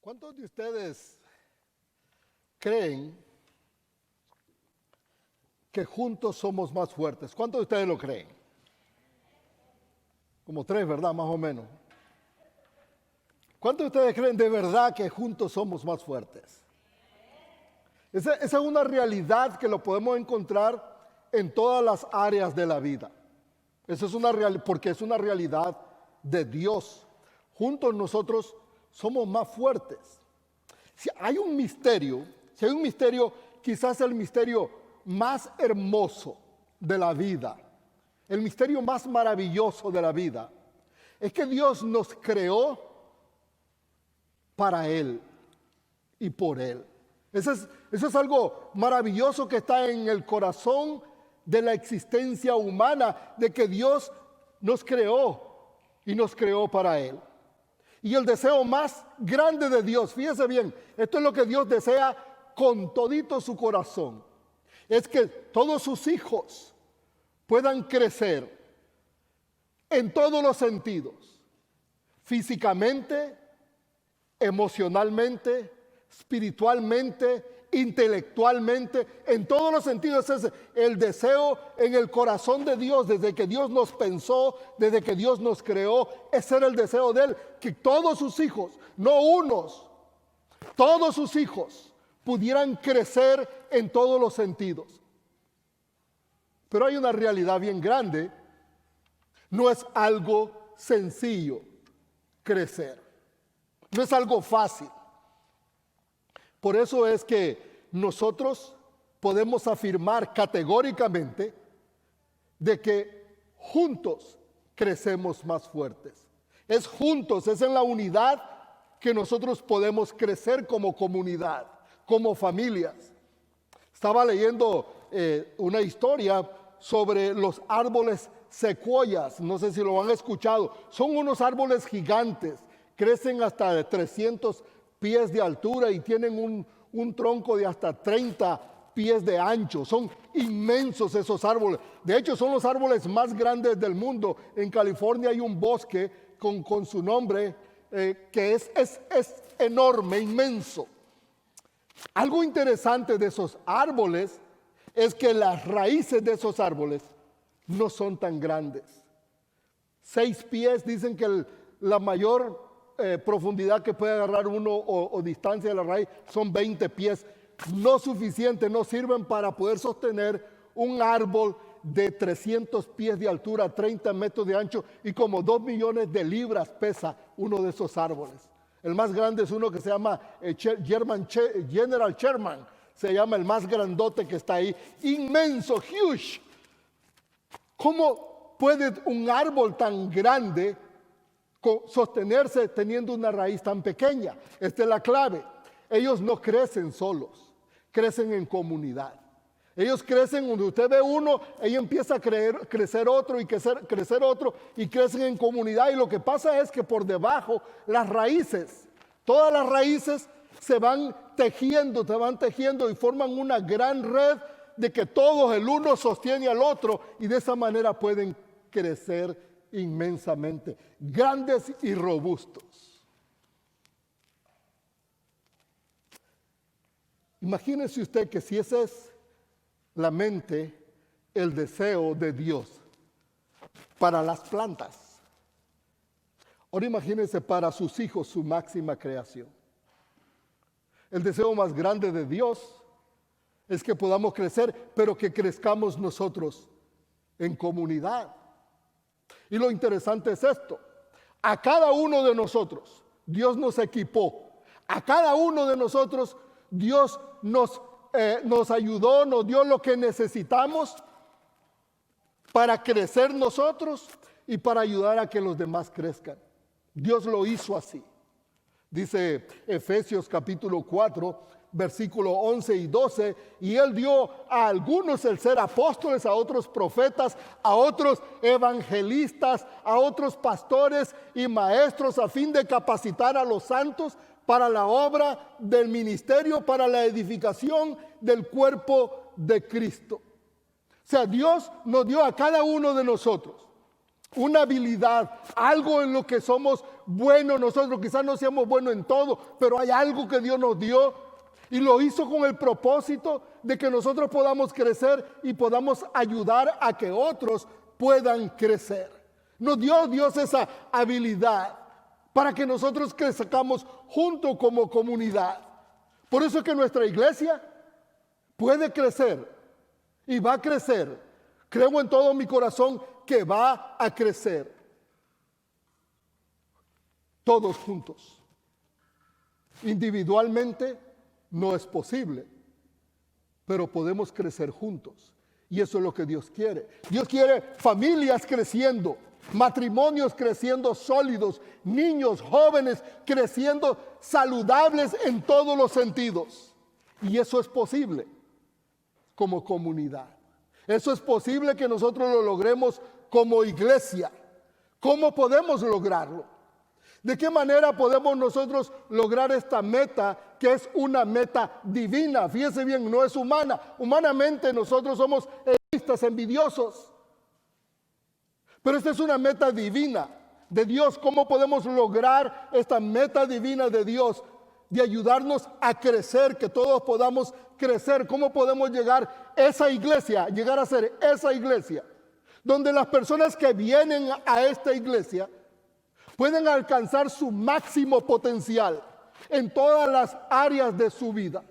¿Cuántos de ustedes creen que juntos somos más fuertes? ¿Cuántos de ustedes lo creen? Como tres, ¿verdad? Más o menos. ¿Cuántos de ustedes creen de verdad que juntos somos más fuertes? Esa es una realidad que lo podemos encontrar en todas las áreas de la vida. Eso es una realidad, porque es una realidad de Dios. Juntos nosotros somos más fuertes. Si hay un misterio, quizás el misterio más hermoso de la vida, el misterio más maravilloso de la vida, es que Dios nos creó para Él y por Él. Eso es algo maravilloso que está en el corazón de la existencia humana, de que Dios nos creó y nos creó para Él. Y el deseo más grande de Dios, fíjese bien, esto es lo que Dios desea con todito su corazón, es que todos sus hijos puedan crecer en todos los sentidos, físicamente, emocionalmente, espiritualmente, intelectualmente, en todos los sentidos. Es el deseo en el corazón de Dios desde que Dios nos pensó, desde que Dios nos creó. Ese era el deseo de Él, que todos sus hijos, no unos, todos sus hijos pudieran crecer en todos los sentidos. Pero hay una realidad bien grande. No es algo sencillo crecer. No es algo fácil. Por eso es que nosotros podemos afirmar categóricamente de que juntos crecemos más fuertes. Es juntos, es en la unidad que nosotros podemos crecer como comunidad, como familias. Estaba leyendo una historia sobre los árboles secuoyas, no sé si lo han escuchado. Son unos árboles gigantes, crecen hasta 300 pies de altura y tienen un tronco de hasta 30 pies de ancho. Son inmensos esos árboles. De hecho, son los árboles más grandes del mundo. En California hay un bosque con su nombre que es enorme, inmenso. Algo interesante de esos árboles es que las raíces de esos árboles no son tan grandes. 6 pies, dicen que la mayor profundidad que puede agarrar uno o distancia de la raíz son 20 pies. No suficiente, no sirven para poder sostener un árbol de 300 pies de altura, 30 metros de ancho y como 2 millones de libras pesa uno de esos árboles. El más grande es uno que se llama General Sherman, se llama el más grandote que está ahí, inmenso, huge. ¿Cómo puede un árbol tan grande sostenerse teniendo una raíz tan pequeña? Esta es la clave. Ellos no crecen solos, crecen en comunidad. Ellos crecen donde usted ve uno, ahí empieza a crecer otro y crecer otro y crecen en comunidad. Y lo que pasa es que por debajo las raíces, todas las raíces se van tejiendo y forman una gran red de que todos, el uno sostiene al otro y de esa manera pueden crecer inmensamente, grandes y robustos. Imagínese usted que si esa es la mente, el deseo de Dios para las plantas, ahora imagínese para sus hijos su máxima creación. El deseo más grande de Dios es que podamos crecer, pero que crezcamos nosotros en comunidad. Y lo interesante es esto: a cada uno de nosotros Dios nos equipó, a cada uno de nosotros Dios nos ayudó, nos dio lo que necesitamos para crecer nosotros y para ayudar a que los demás crezcan. Dios lo hizo así. Dice Efesios capítulo 4, versículo 11 y 12, y Él dio a algunos el ser apóstoles, a otros profetas, a otros evangelistas, a otros pastores y maestros, a fin de capacitar a los santos para la obra del ministerio, para la edificación del cuerpo de Cristo. O sea, Dios nos dio a cada uno de nosotros una habilidad, algo en lo que somos buenos nosotros. Quizás no seamos buenos en todo, pero hay algo que Dios nos dio y lo hizo con el propósito de que nosotros podamos crecer y podamos ayudar a que otros puedan crecer. Nos dio Dios esa habilidad para que nosotros crezcamos juntos como comunidad. Por eso es que nuestra iglesia puede crecer y va a crecer. Creo en todo mi corazón que va a crecer. Todos juntos. Individualmente no es posible, pero podemos crecer juntos. Y eso es lo que Dios quiere. Dios quiere familias creciendo, matrimonios creciendo sólidos, niños, jóvenes creciendo saludables en todos los sentidos. Y eso es posible como comunidad. Eso es posible que nosotros lo logremos como iglesia. ¿Cómo podemos lograrlo? ¿De qué manera podemos nosotros lograr esta meta que es una meta divina? Fíjese bien, no es humana. Humanamente nosotros somos egoístas, envidiosos. Pero esta es una meta divina de Dios. ¿Cómo podemos lograr esta meta divina de Dios? De ayudarnos a crecer, que todos podamos crecer. ¿Cómo podemos llegar a esa iglesia, llegar a ser esa iglesia? Donde las personas que vienen a esta iglesia pueden alcanzar su máximo potencial en todas las áreas de su vida.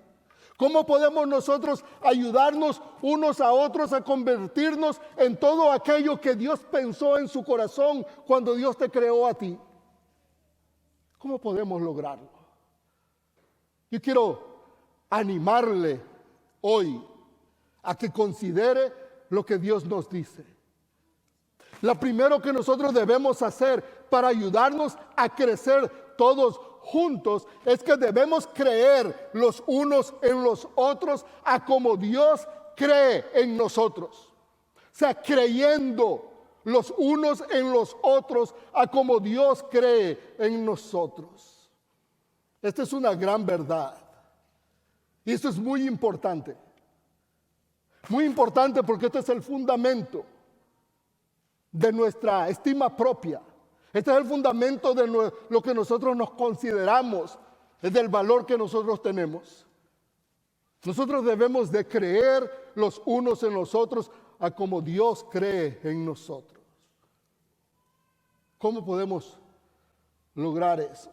¿Cómo podemos nosotros ayudarnos unos a otros a convertirnos en todo aquello que Dios pensó en su corazón cuando Dios te creó a ti? ¿Cómo podemos lograrlo? Yo quiero animarle hoy a que considere lo que Dios nos dice. Lo primero que nosotros debemos hacer para ayudarnos a crecer todos juntos es que debemos creer los unos en los otros a como Dios cree en nosotros. O sea, creyendo los unos en los otros a como Dios cree en nosotros. Esta es una gran verdad. Y esto es muy importante. Muy importante porque este es el fundamento de nuestra estima propia. Este es el fundamento de lo que nosotros nos consideramos, es del valor que nosotros tenemos. Nosotros debemos de creer los unos en los otros a como Dios cree en nosotros. ¿Cómo podemos lograr eso?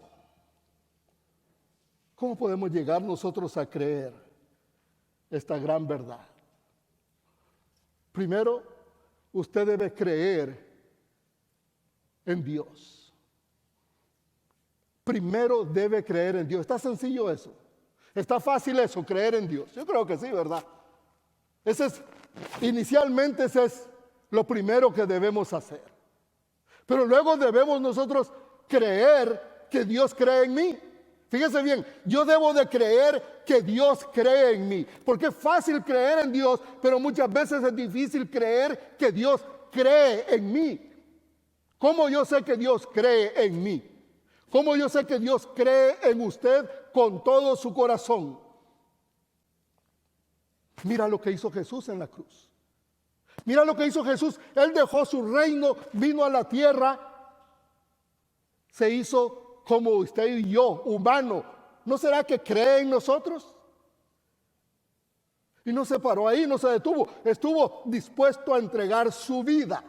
¿Cómo podemos llegar nosotros a creer esta gran verdad? Primero, usted debe creer en Dios. Primero debe creer en Dios. ¿Está sencillo eso? ¿Está fácil eso, creer en Dios? Yo creo que sí, ¿verdad? Inicialmente ese es lo primero que debemos hacer. Pero luego debemos nosotros creer que Dios cree en mí. Fíjese bien, yo debo de creer que Dios cree en mí. Porque es fácil creer en Dios, pero muchas veces es difícil creer que Dios cree en mí. ¿Cómo yo sé que Dios cree en mí? ¿Cómo yo sé que Dios cree en usted con todo su corazón? Mira lo que hizo Jesús en la cruz. Mira lo que hizo Jesús. Él dejó su reino, vino a la tierra, se hizo como usted y yo, humano. ¿No será que cree en nosotros? Y no se paró ahí, no se detuvo. Estuvo dispuesto a entregar su vida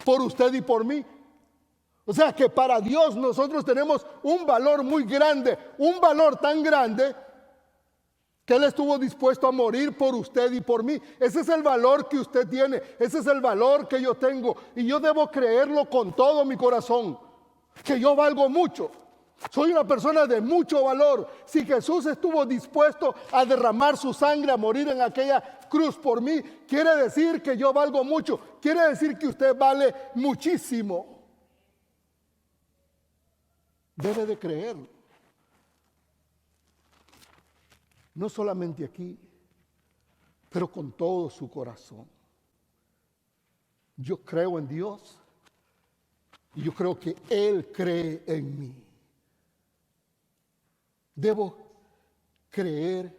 por usted y por mí. O sea que para Dios nosotros tenemos un valor muy grande, un valor tan grande que Él estuvo dispuesto a morir por usted y por mí. Ese es el valor que usted tiene, ese es el valor que yo tengo y yo debo creerlo con todo mi corazón, que yo valgo mucho. Soy una persona de mucho valor. Si Jesús estuvo dispuesto a derramar su sangre, a morir en aquella cruz por mí, quiere decir que yo valgo mucho. Quiere decir que usted vale muchísimo. Debe de creerlo. No solamente aquí, pero con todo su corazón. Yo creo en Dios y yo creo que Él cree en mí. Debo creer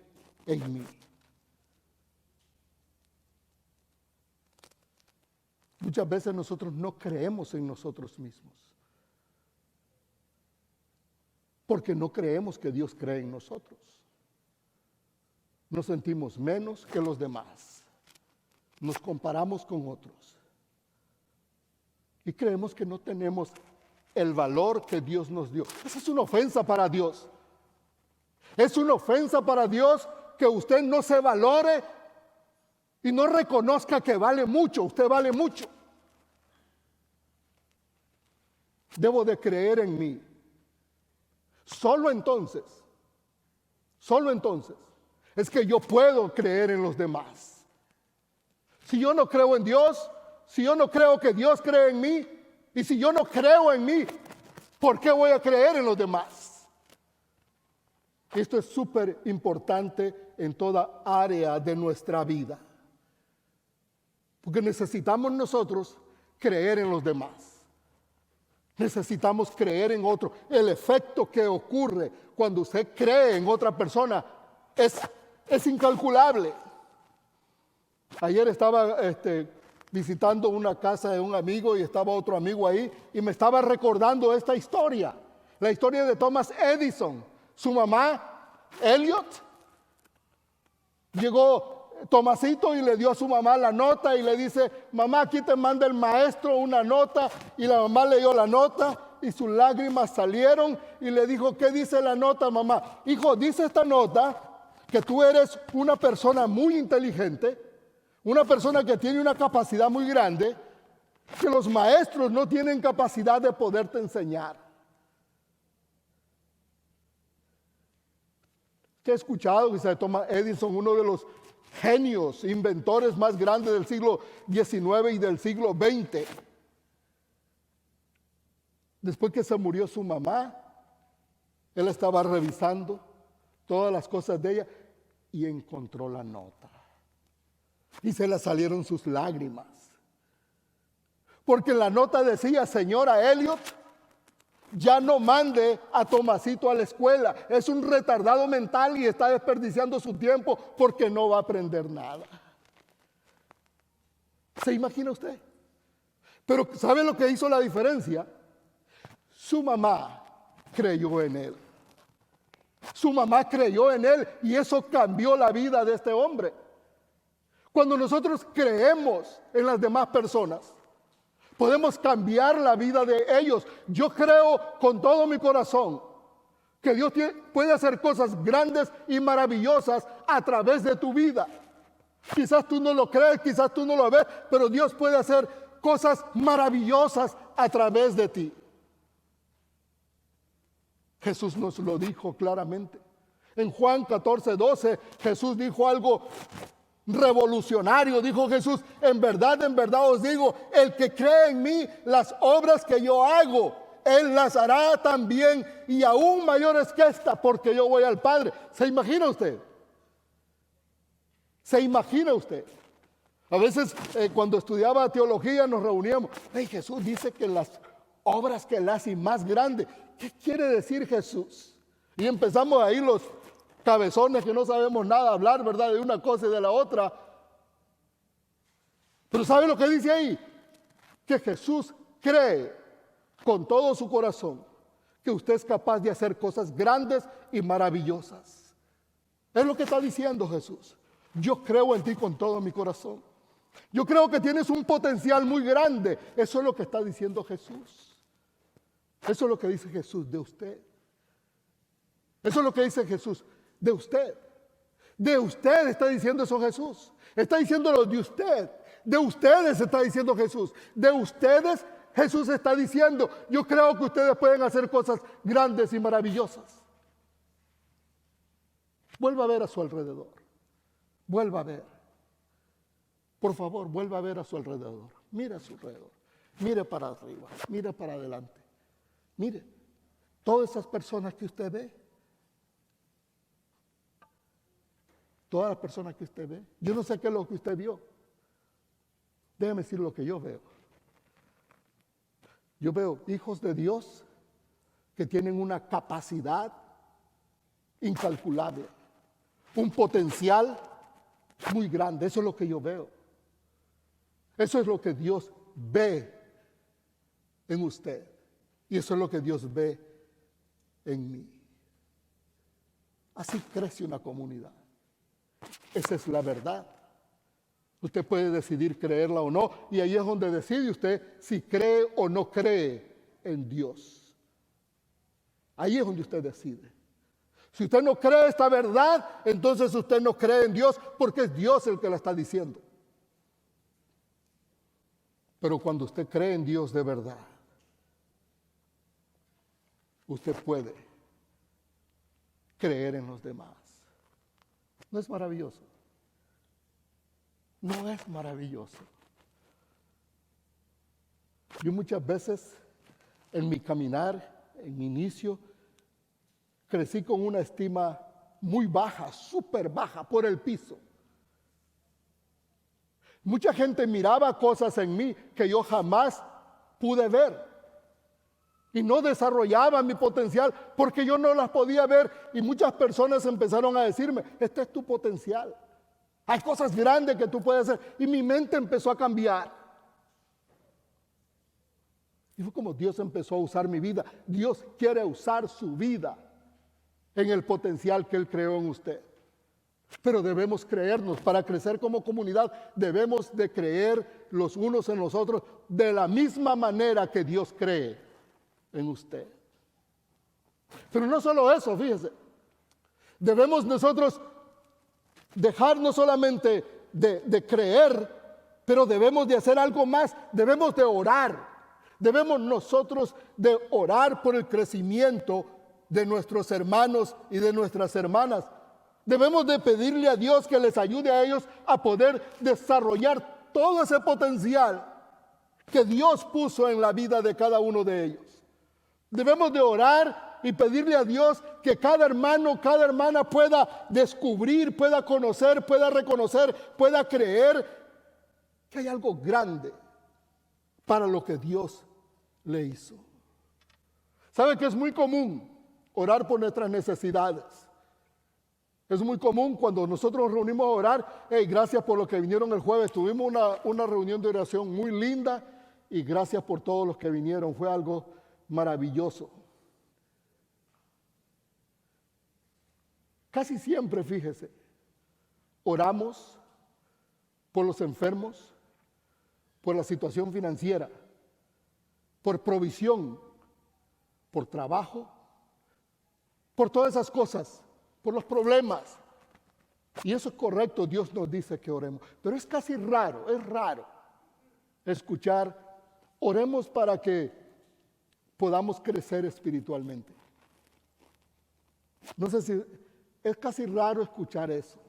en mí. Muchas veces nosotros no creemos en nosotros mismos, porque no creemos que Dios cree en nosotros. Nos sentimos menos que los demás. Nos comparamos con otros. Y creemos que no tenemos el valor que Dios nos dio. Esa es una ofensa para Dios. Es una ofensa para Dios que usted no se valore y no reconozca que vale mucho. Usted vale mucho. Debo de creer en mí. Solo entonces es que yo puedo creer en los demás. Si yo no creo en Dios, si yo no creo que Dios cree en mí, y si yo no creo en mí, ¿por qué voy a creer en los demás? Esto es súper importante en toda área de nuestra vida. Porque necesitamos nosotros creer en los demás. Necesitamos creer en otro. El efecto que ocurre cuando usted cree en otra persona es incalculable. Ayer estaba visitando una casa de un amigo y estaba otro amigo ahí y me estaba recordando esta historia. La historia de Thomas Edison. Su mamá, Elliot, llegó Tomasito y le dio a su mamá la nota y le dice: mamá, aquí te manda el maestro una nota. Y la mamá leyó la nota y sus lágrimas salieron y le dijo: ¿qué dice la nota, mamá? Hijo, dice esta nota que tú eres una persona muy inteligente, una persona que tiene una capacidad muy grande, que los maestros no tienen capacidad de poderte enseñar. Que he escuchado que se toma Edison, uno de los genios, inventores más grandes del siglo XIX y del siglo XX. Después que se murió su mamá, él estaba revisando todas las cosas de ella y encontró la nota. Y se le salieron sus lágrimas. Porque la nota decía: señora Elliot, ya no mande a Tomasito a la escuela. Es un retardado mental y está desperdiciando su tiempo porque no va a aprender nada. ¿Se imagina usted? Pero ¿sabe lo que hizo la diferencia? Su mamá creyó en él. Su mamá creyó en él y eso cambió la vida de este hombre. Cuando nosotros creemos en las demás personas, podemos cambiar la vida de ellos. Yo creo con todo mi corazón que Dios puede hacer cosas grandes y maravillosas a través de tu vida. Quizás tú no lo crees, quizás tú no lo ves, pero Dios puede hacer cosas maravillosas a través de ti. Jesús nos lo dijo claramente. En Juan 14:12, Jesús dijo algo revolucionario. Dijo Jesús: en verdad os digo, el que cree en mí, las obras que yo hago, él las hará también, y aún mayores que esta, porque yo voy al Padre. ¿Se imagina usted? ¿Se imagina usted? A veces cuando estudiaba teología nos reuníamos: hey, Jesús dice que las obras que él hace más grandes. ¿Qué quiere decir Jesús? Y empezamos ahí los cabezones que no sabemos nada hablar, ¿verdad? De una cosa y de la otra. Pero ¿sabe lo que dice ahí? Que Jesús cree con todo su corazón que usted es capaz de hacer cosas grandes y maravillosas. Es lo que está diciendo Jesús. Yo creo en ti con todo mi corazón. Yo creo que tienes un potencial muy grande. Eso es lo que está diciendo Jesús. Eso es lo que dice Jesús de usted. Eso es lo que dice Jesús de usted. De usted está diciendo eso Jesús. Está diciéndolo de usted. De ustedes está diciendo Jesús. De ustedes Jesús está diciendo: yo creo que ustedes pueden hacer cosas grandes y maravillosas. Vuelva a ver a su alrededor. Vuelva a ver. Por favor, vuelva a ver a su alrededor. Mire a su alrededor. Mire para arriba. Mire para adelante. Mire, todas esas personas que usted ve, todas las personas que usted ve, yo no sé qué es lo que usted vio. Déjeme decir lo que yo veo. Yo veo hijos de Dios que tienen una capacidad incalculable, un potencial muy grande. Eso es lo que yo veo. Eso es lo que Dios ve en usted. Y eso es lo que Dios ve en mí. Así crece una comunidad. Esa es la verdad. Usted puede decidir creerla o no, y ahí es donde decide usted si cree o no cree en Dios. Ahí es donde usted decide. Si usted no cree esta verdad, entonces usted no cree en Dios, porque es Dios el que la está diciendo. Pero cuando usted cree en Dios de verdad, usted puede creer en los demás. ¿No es maravilloso? No es maravilloso. Yo muchas veces en mi caminar, en mi inicio, crecí con una estima muy baja, súper baja, por el piso. Mucha gente miraba cosas en mí que yo jamás pude ver. Y no desarrollaba mi potencial porque yo no las podía ver. Y muchas personas empezaron a decirme, este es tu potencial. Hay cosas grandes que tú puedes hacer. Y mi mente empezó a cambiar. Y fue como Dios empezó a usar mi vida. Dios quiere usar su vida en el potencial que Él creó en usted. Pero debemos creernos. Para crecer como comunidad, debemos de creer los unos en los otros de la misma manera que Dios cree en usted. Pero no solo eso, fíjese. Debemos nosotros dejar no solamente de creer, pero debemos de hacer algo más. Debemos de orar. Debemos nosotros de orar por el crecimiento de nuestros hermanos y de nuestras hermanas. Debemos de pedirle a Dios que les ayude a ellos a poder desarrollar todo ese potencial que Dios puso en la vida de cada uno de ellos. Debemos de orar y pedirle a Dios que cada hermano, cada hermana pueda descubrir, pueda conocer, pueda reconocer, pueda creer que hay algo grande para lo que Dios le hizo. ¿Sabe que es muy común orar por nuestras necesidades? Es muy común cuando nosotros nos reunimos a orar. Hey, gracias por los que vinieron el jueves. Tuvimos una reunión de oración muy linda y gracias por todos los que vinieron. Fue algo maravilloso. Casi siempre, fíjese, oramos por los enfermos, por la situación financiera, por provisión, por trabajo, por todas esas cosas, por los problemas. Y eso es correcto, Dios nos dice que oremos. Pero es casi raro, es raro escuchar, oremos para que podamos crecer espiritualmente. No sé si es casi raro escuchar eso.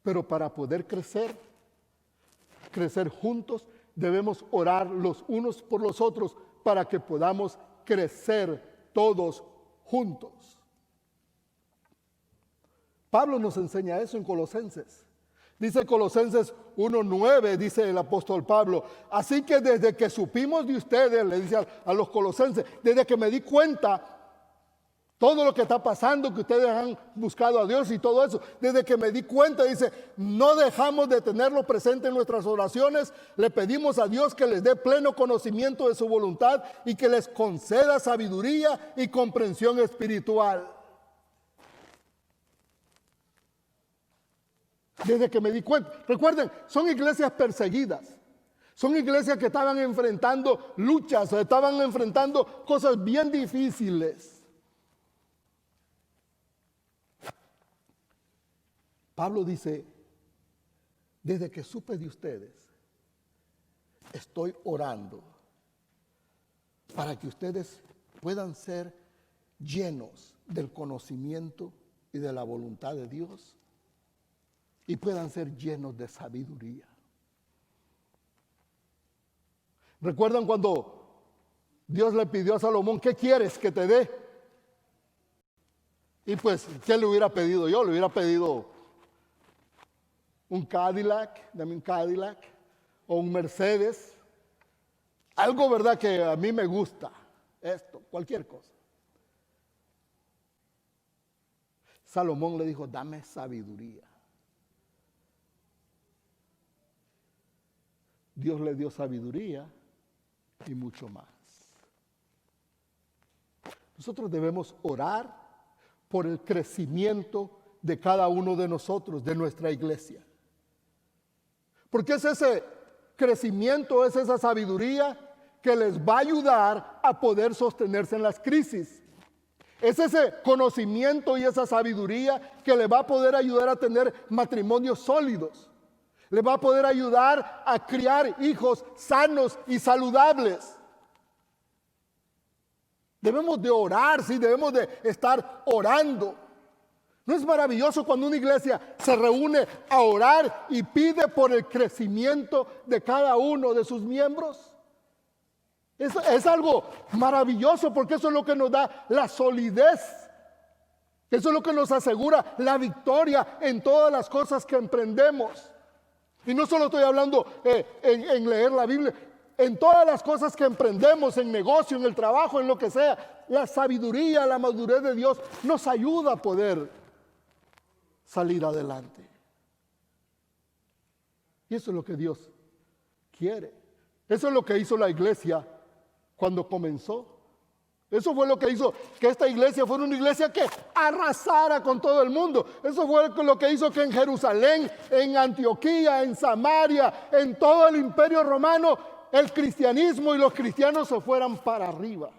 Pero para poder crecer juntos, debemos orar los unos por los otros para que podamos crecer todos juntos. Pablo nos enseña eso en Colosenses. Dice Colosenses 1:9, dice el apóstol Pablo, así que desde que supimos de ustedes, le dice a los colosenses, desde que me di cuenta todo lo que está pasando, que ustedes han buscado a Dios y todo eso, desde que me di cuenta, dice, no dejamos de tenerlo presente en nuestras oraciones, le pedimos a Dios que les dé pleno conocimiento de su voluntad y que les conceda sabiduría y comprensión espiritual. Desde que me di cuenta, recuerden, son iglesias perseguidas, son iglesias que estaban enfrentando luchas, estaban enfrentando cosas bien difíciles. Pablo dice, desde que supe de ustedes, estoy orando para que ustedes puedan ser llenos del conocimiento y de la voluntad de Dios y puedan ser llenos de sabiduría. ¿Recuerdan cuando Dios le pidió a Salomón, ¿qué quieres que te dé? Y pues, ¿qué le hubiera pedido yo? Le hubiera pedido un Cadillac, dame un Cadillac, o un Mercedes, algo, ¿verdad?, que a mí me gusta, esto, cualquier cosa. Salomón le dijo, dame sabiduría. Dios le dio sabiduría y mucho más. Nosotros debemos orar por el crecimiento de cada uno de nosotros, de nuestra iglesia. Porque es ese crecimiento, es esa sabiduría que les va a ayudar a poder sostenerse en las crisis. Es ese conocimiento y esa sabiduría que les va a poder ayudar a tener matrimonios sólidos. Les va a poder ayudar a criar hijos sanos y saludables. Debemos de orar, sí, debemos de estar orando. ¿No es maravilloso cuando una iglesia se reúne a orar y pide por el crecimiento de cada uno de sus miembros? Es algo maravilloso porque eso es lo que nos da la solidez. Eso es lo que nos asegura la victoria en todas las cosas que emprendemos. Y no solo estoy hablando en leer la Biblia, en todas las cosas que emprendemos, en negocio, en el trabajo, en lo que sea, la sabiduría, la madurez de Dios nos ayuda a poder salir adelante. Y eso es lo que Dios quiere. Eso es lo que hizo la iglesia cuando comenzó. Eso fue lo que hizo que esta iglesia fuera una iglesia que arrasara con todo el mundo. Eso fue lo que hizo que en Jerusalén, en Antioquía, en Samaria, en todo el imperio romano, el cristianismo y los cristianos se fueran para arriba.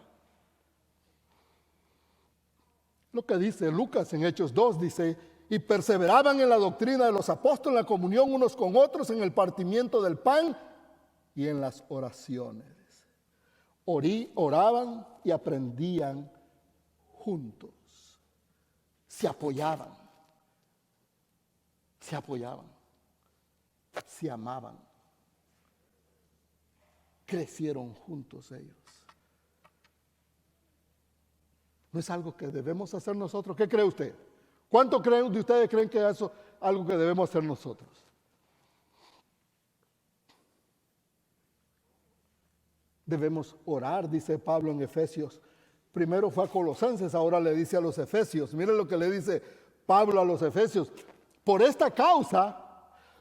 Lo que dice Lucas en Hechos 2, dice: y perseveraban en la doctrina de los apóstoles, en la comunión unos con otros, en el partimiento del pan y en las oraciones. Oraban y aprendían juntos. Se apoyaban, se amaban. Crecieron juntos ellos. ¿No es algo que debemos hacer nosotros? ¿Qué cree usted? ¿Cuánto de ustedes creen que eso es algo que debemos hacer nosotros? Debemos orar, dice Pablo en Efesios. Primero fue a Colosenses, ahora le dice a los Efesios. Miren lo que le dice Pablo a los Efesios. Por esta causa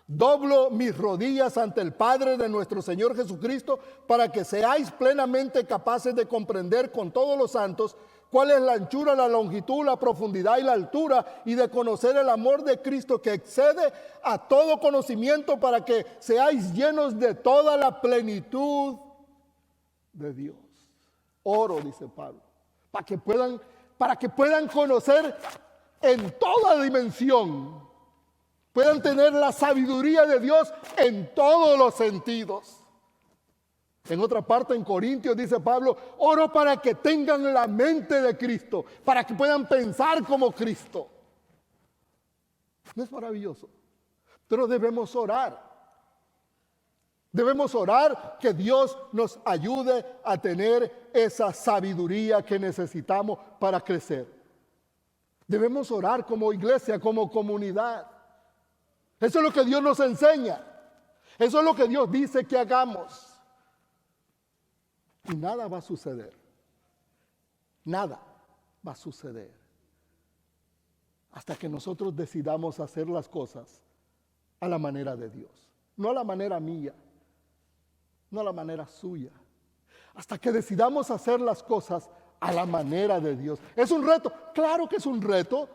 doblo mis rodillas ante el Padre de nuestro Señor Jesucristo, para que seáis plenamente capaces de comprender con todos los santos cuál es la anchura, la longitud, la profundidad y la altura, y de conocer el amor de Cristo que excede a todo conocimiento, para que seáis llenos de toda la plenitud de Dios. Oro, dice Pablo, para que puedan conocer en toda dimensión, puedan tener la sabiduría de Dios en todos los sentidos. En otra parte, en Corintios, dice Pablo: oro para que tengan la mente de Cristo, para que puedan pensar como Cristo. ¿No es maravilloso? Pero debemos orar. Debemos orar que Dios nos ayude a tener esa sabiduría que necesitamos para crecer. Debemos orar como iglesia, como comunidad. Eso es lo que Dios nos enseña. Eso es lo que Dios dice que hagamos. Y nada va a suceder. Nada va a suceder hasta que nosotros decidamos hacer las cosas a la manera de Dios. No a la manera mía, no a la manera suya. Hasta que decidamos hacer las cosas a la manera de Dios. ¿Es un reto? Claro que es un reto,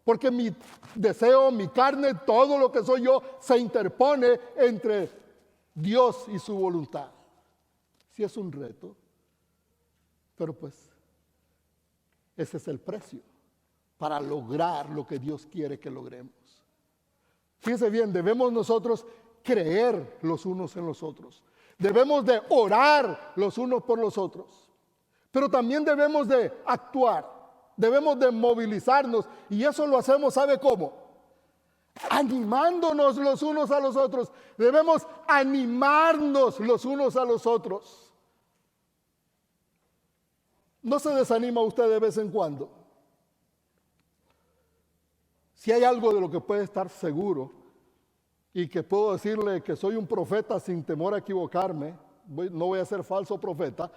porque mi deseo, mi carne, todo lo que soy yo, se interpone entre Dios y su voluntad. Sí es un reto, pero pues ese es el precio para lograr lo que Dios quiere que logremos. Fíjense bien, debemos nosotros creer los unos en los otros. Debemos de orar los unos por los otros. Pero también debemos de actuar. Debemos de movilizarnos. Y eso lo hacemos, ¿sabe cómo? Animándonos los unos a los otros. Debemos animarnos los unos a los otros. ¿No se desanima usted de vez en cuando? Si hay algo de lo que puede estar seguro, y que puedo decirle que soy un profeta sin temor a equivocarme, no voy a ser falso profeta,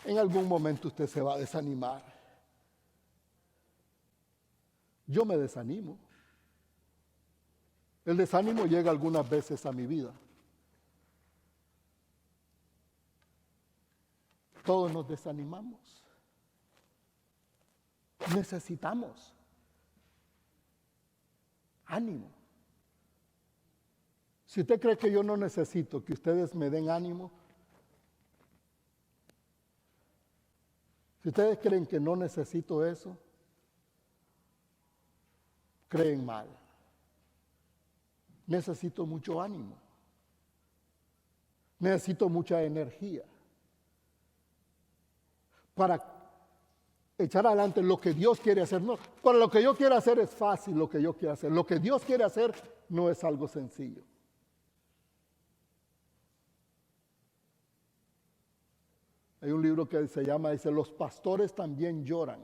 en algún momento usted se va a desanimar. Yo me desanimo. El desánimo llega algunas veces a mi vida. todos nos desanimamos. Necesitamos ánimo. Si usted cree que yo no necesito que ustedes me den ánimo, si ustedes creen que no necesito eso, creen mal. Necesito mucho ánimo. Necesito mucha energía para echar adelante lo que Dios quiere hacer. No, para lo que yo quiero hacer es fácil lo que yo quiero hacer. Lo que Dios quiere hacer no es algo sencillo. Hay un libro que se llama, dice, Los pastores también lloran.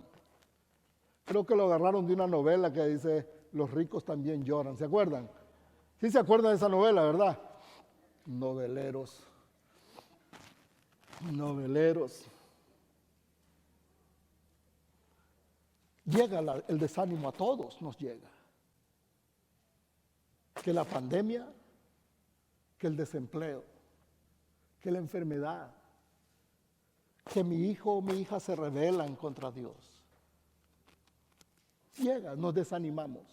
Creo que lo agarraron de una novela que dice, Los ricos también lloran. ¿Se acuerdan? Sí se acuerdan de esa novela, ¿verdad? Noveleros. Llega el desánimo, a todos nos llega. Que la pandemia, que el desempleo, que la enfermedad, que mi hijo o mi hija se rebelan contra Dios. Llega, nos desanimamos.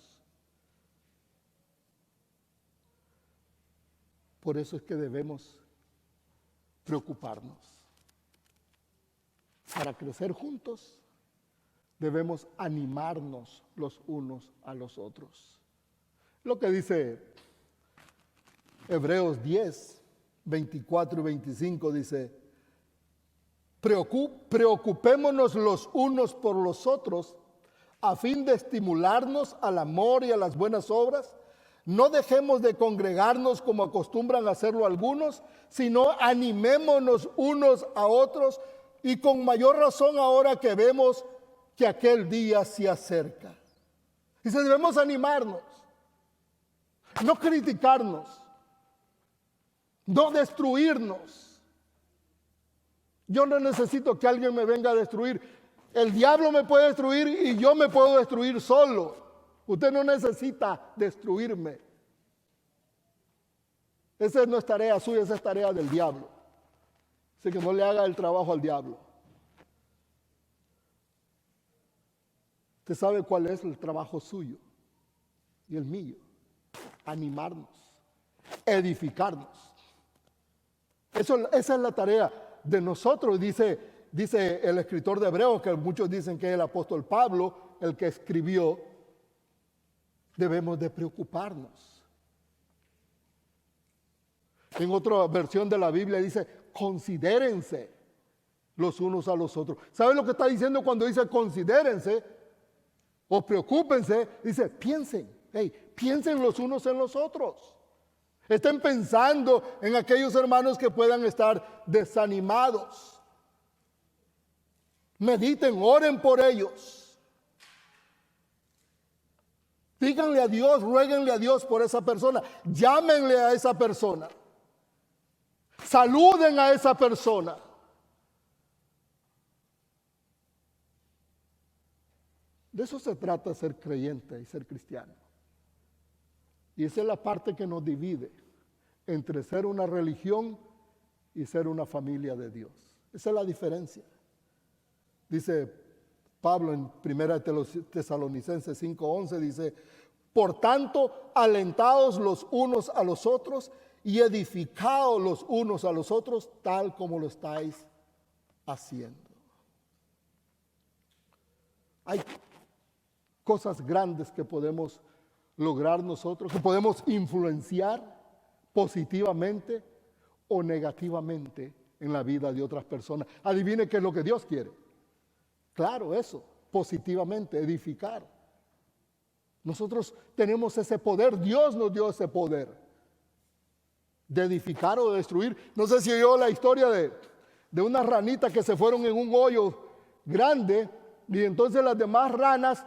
Por eso es que debemos preocuparnos. Para crecer juntos, debemos animarnos los unos a los otros. Lo que dice Hebreos 10, 24 y 25 dice, preocupémonos los unos por los otros a fin de estimularnos al amor y a las buenas obras. No dejemos de congregarnos como acostumbran a hacerlo algunos, sino animémonos unos a otros y con mayor razón ahora que vemos que aquel día se acerca. Dice, debemos animarnos, no criticarnos, no destruirnos. Yo no necesito que alguien me venga a destruir. El diablo me puede destruir y yo me puedo destruir solo. Usted no necesita destruirme. Esa no es tarea suya, esa es tarea del diablo. Así que no le haga el trabajo al diablo. Usted sabe cuál es el trabajo suyo y el mío. Animarnos, edificarnos. Esa es la tarea de nosotros, dice el escritor de Hebreos, que muchos dicen que es el apóstol Pablo, el que escribió. Debemos de preocuparnos. En otra versión de la Biblia dice, considérense los unos a los otros. ¿Sabe lo que está diciendo cuando dice considérense o preocúpense? Dice, piensen los unos en los otros. Estén pensando en aquellos hermanos que puedan estar desanimados. Mediten, oren por ellos. Díganle a Dios, ruéguenle a Dios por esa persona. Llámenle a esa persona. Saluden a esa persona. De eso se trata ser creyente y ser cristiano. Y esa es la parte que nos divide entre ser una religión y ser una familia de Dios. Esa es la diferencia. Dice Pablo en 1 Tesalonicenses 5:11, dice, por tanto, alentaos los unos a los otros y edificaos los unos a los otros, tal como lo estáis haciendo. Hay cosas grandes que podemos lograr nosotros, que podemos influenciar positivamente o negativamente en la vida de otras personas. Adivine qué es lo que Dios quiere. Claro, eso, positivamente, edificar. Nosotros tenemos ese poder, Dios nos dio ese poder de edificar o de destruir. No sé si oyó la historia de unas ranitas que se fueron en un hoyo grande y entonces las demás ranas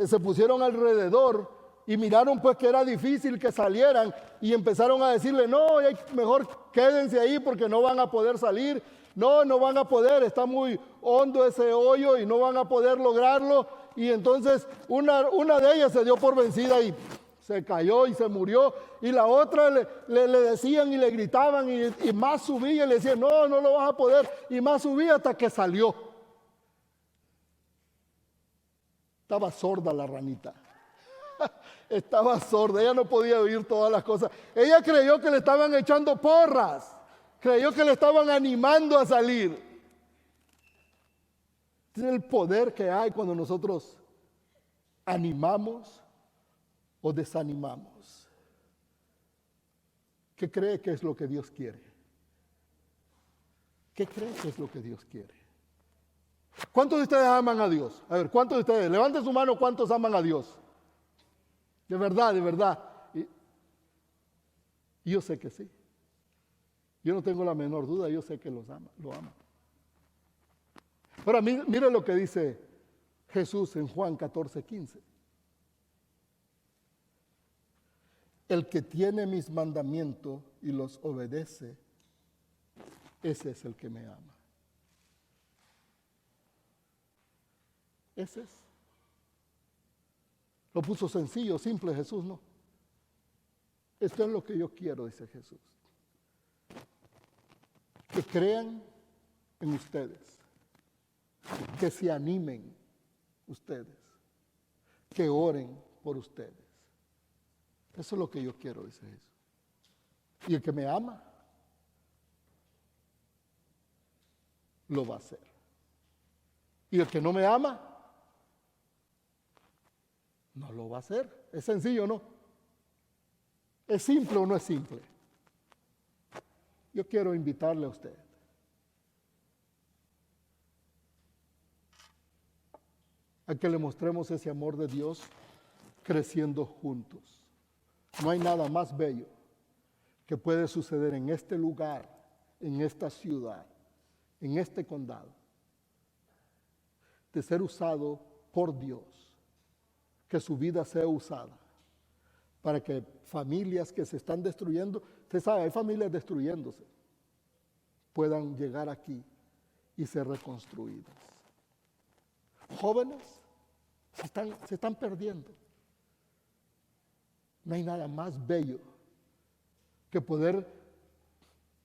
se pusieron alrededor y miraron pues que era difícil que salieran y empezaron a decirle, no, mejor quédense ahí porque no van a poder salir, no van a poder, está muy hondo ese hoyo y no van a poder lograrlo. Y entonces una de ellas se dio por vencida y se cayó y se murió. Y la otra le decían y le gritaban y más subía y le decían, no, no lo vas a poder. Y más subía hasta que salió. Estaba sorda la ranita. Estaba sorda, ella no podía oír todas las cosas. Ella creyó que le estaban echando porras. Creyó que le estaban animando a salir. Es el poder que hay cuando nosotros animamos o desanimamos. ¿Qué cree que es lo que Dios quiere? ¿Qué cree que es lo que Dios quiere? ¿Cuántos de ustedes aman a Dios? A ver, ¿cuántos de ustedes? Levanten su mano, ¿cuántos aman a Dios? De verdad, de verdad. Y yo sé que sí. Yo no tengo la menor duda, yo sé que lo aman. Ahora, mire lo que dice Jesús en Juan 14:15. El que tiene mis mandamientos y los obedece, ese es el que me ama. Ese es. Lo puso sencillo, simple Jesús, ¿no? Esto es lo que yo quiero, dice Jesús. Que crean en ustedes. Que se animen ustedes. Que oren por ustedes. Eso es lo que yo quiero, dice Jesús. Y el que me ama, lo va a hacer. Y el que no me ama, no lo va a hacer. Es sencillo, ¿no? ¿Es simple o no es simple? Yo quiero invitarle a usted a que le mostremos ese amor de Dios creciendo juntos. No hay nada más bello que puede suceder en este lugar, en esta ciudad, en este condado, de ser usado por Dios, que su vida sea usada para que familias que se están destruyendo, usted sabe, hay familias destruyéndose, puedan llegar aquí y ser reconstruidas. Jóvenes se están perdiendo. No hay nada más bello que poder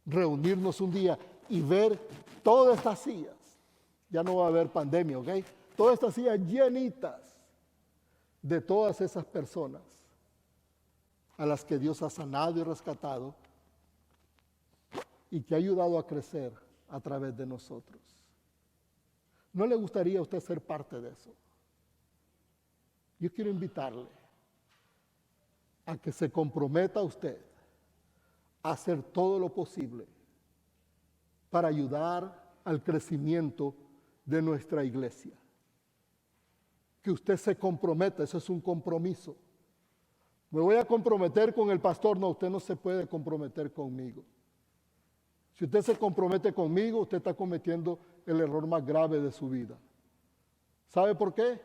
reunirnos un día y ver todas estas sillas. Ya no va a haber pandemia, ¿ok? Todas estas sillas llenitas de todas esas personas a las que Dios ha sanado y rescatado y que ha ayudado a crecer a través de nosotros. ¿No le gustaría a usted ser parte de eso? Yo quiero invitarle a que se comprometa usted a hacer todo lo posible para ayudar al crecimiento de nuestra iglesia. Que usted se comprometa, eso es un compromiso. Me voy a comprometer con el pastor, no, usted no se puede comprometer conmigo. Si usted se compromete conmigo, usted está cometiendo el error más grave de su vida. ¿Sabe por qué?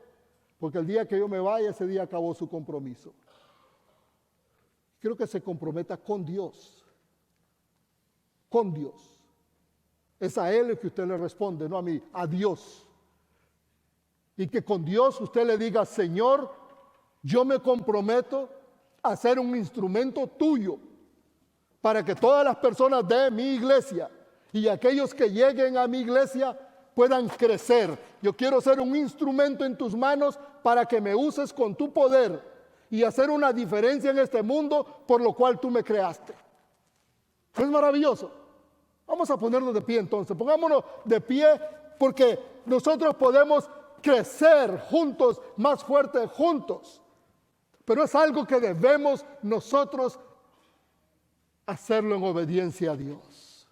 Porque el día que yo me vaya, ese día acabó su compromiso. Quiero que se comprometa con Dios. Con Dios. Es a Él que usted le responde, no a mí, a Dios. Y que con Dios usted le diga, Señor, yo me comprometo a ser un instrumento tuyo para que todas las personas de mi iglesia y aquellos que lleguen a mi iglesia puedan crecer. Yo quiero ser un instrumento en tus manos para que me uses con tu poder y hacer una diferencia en este mundo por lo cual tú me creaste. ¿No es maravilloso? Vamos a ponernos de pie entonces. Pongámonos de pie porque nosotros podemos crecer juntos, más fuertes juntos. Pero es algo que debemos nosotros hacerlo en obediencia a Dios.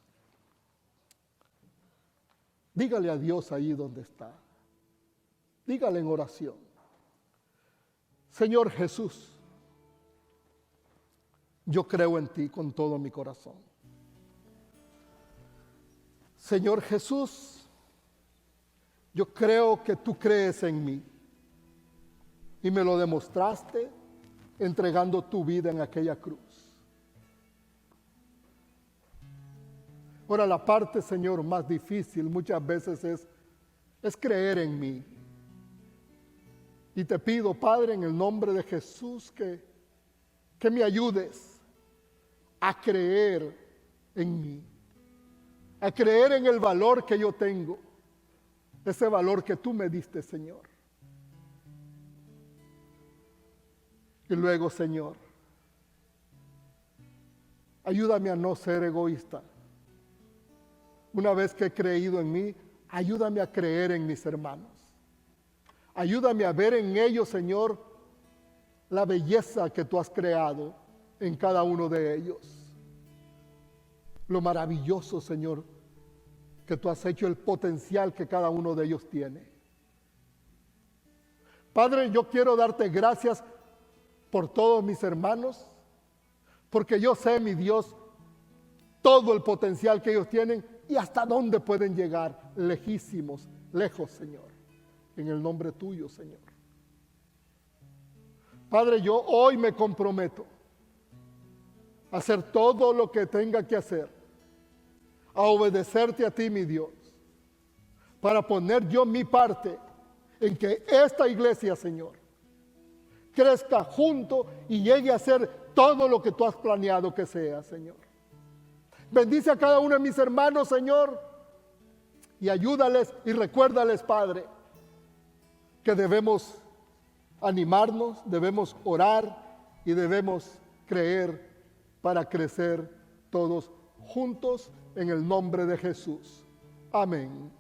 Dígale a Dios ahí donde está. Dígale en oración. Señor Jesús, yo creo en ti con todo mi corazón. Señor Jesús, yo creo que tú crees en mí y me lo demostraste entregando tu vida en aquella cruz. Ahora la parte, Señor, más difícil muchas veces es creer en mí. Y te pido, Padre, en el nombre de Jesús, que que me ayudes a creer en mí, a creer en el valor que yo tengo, ese valor que tú me diste, Señor. Y luego, Señor, ayúdame a no ser egoísta. Una vez que he creído en mí, ayúdame a creer en mis hermanos. Ayúdame a ver en ellos, Señor, la belleza que tú has creado en cada uno de ellos. Lo maravilloso, Señor, que tú has hecho, el potencial que cada uno de ellos tiene. Padre, yo quiero darte gracias por todos mis hermanos, porque yo sé, mi Dios, todo el potencial que ellos tienen y hasta dónde pueden llegar, lejísimos, lejos, Señor, en el nombre tuyo, Señor. Padre, yo hoy me comprometo a hacer todo lo que tenga que hacer, a obedecerte a ti, mi Dios, para poner yo mi parte en que esta iglesia, Señor, crezca junto y llegue a ser todo lo que tú has planeado que sea, Señor. Bendice a cada uno de mis hermanos, Señor, y ayúdales y recuérdales, Padre, que debemos animarnos, debemos orar y debemos creer para crecer todos juntos en el nombre de Jesús. Amén.